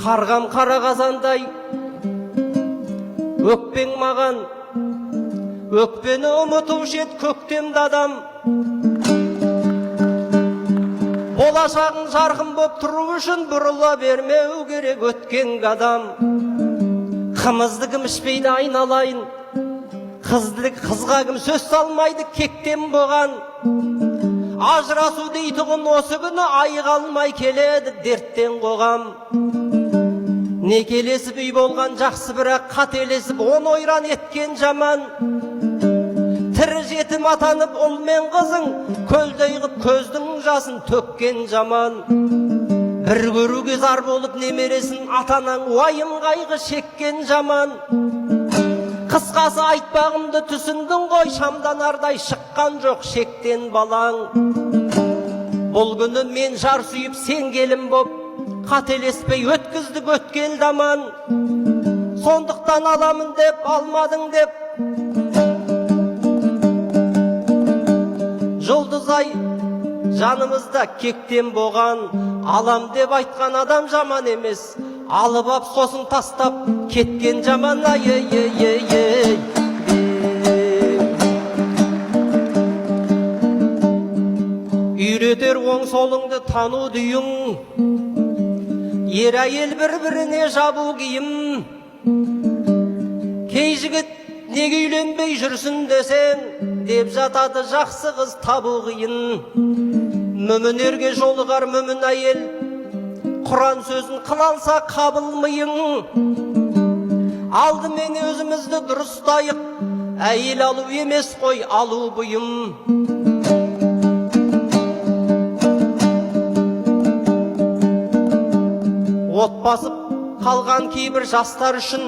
Қарғам қара қазандай өкпең маған, өкпені ұмытушы ед көктемді адам. Болашағың жарқын боп тұру үшін бұрыла бермеу керек өткен адам. Қымызды кім ішпейді айналайын, қызға кім сөз салмайды кектен боған. Ажырасу дейтұғын осы күні айға алмай келеді дерттен қоғам. Некелесіп үй болған жақсы, бірақ қателесіп он ойран еткен жаман. Тірі жетім атанып ұл мен қызың көлдей қып көздің жасын төккен жаман. Бір көруге зар болып немересін атанаң уайым қайғы шеккен жаман. Қысқасы айтпағымды түсіндің ғой, шамдан ардай шыққан жоқ шектен балаң. Бұл күні мен жар сүйіп сен келім боп, қателеспей өткіздік өткел даман. Сондықтан аламын деп алмадың деп, жұлдызай жанымызда кектен боған. Алам деп айтқан адам жаман емес, алып ап сосын тастап кеткен жаман. Үйретер оң солыңды тану дүйің, ер әйел бір-біріне жабу киім. Кей жігіт неге үйленбей жүрсін десең, деп жатады жақсы қыз табу қиын. Мүмінерге жолығар мүмін әйел, Құран сөзін қылалса қабылмайың. Алдымен өзімізді дұрыстайық, әйел алу емес қой алу бұйым. Отбасып қалған кейбір жастар үшін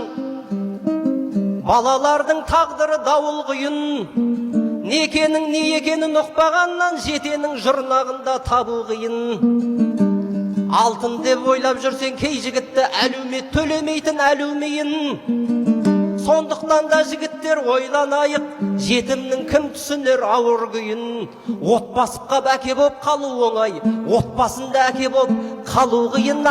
балалардың тағдыры дауыл құйын. Некенің не екенін ұқпағаннан жетенің жұрнағында табу қиын. Алтын деп ойлап жүрсен кей жігітті әлеумет төлемейтін әлеумейін. Сондықтан да жігіттер ойланайық, жетімнің кім түсінер ауыр күйін. Отбасыға әке боп қалу оңай, отбасында әке боп қалу қиын.